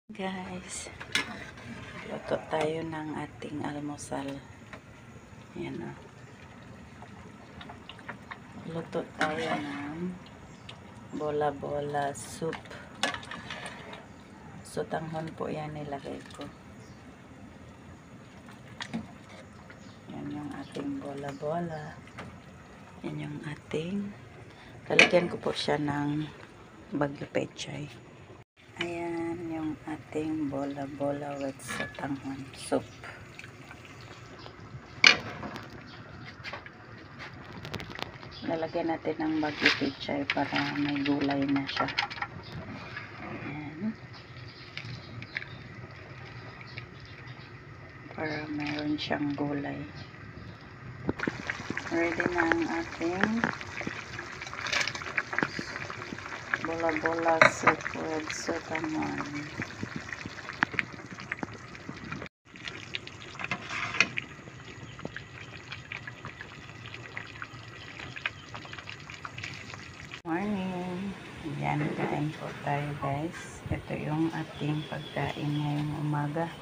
Guys, luto tayo ng ating almusal. Yan o. Luto tayo ng bola-bola soup. So, tanghon po yan nilagay ko. Yan yung ating bola-bola. Yan yung ating, lalagyan ko po siya ng bagyo pechay. Ayan yung ating bola-bola with sotanghon soup. Lalagyan natin ng bagyo pechay para may gulay na siya. Ayan. Para mayroon siyang gulay. Ready na ang ating bola-bola soup with sotanghon. Morning! Yan, kain po tayo guys. Ito yung ating pagkain ngayong umaga.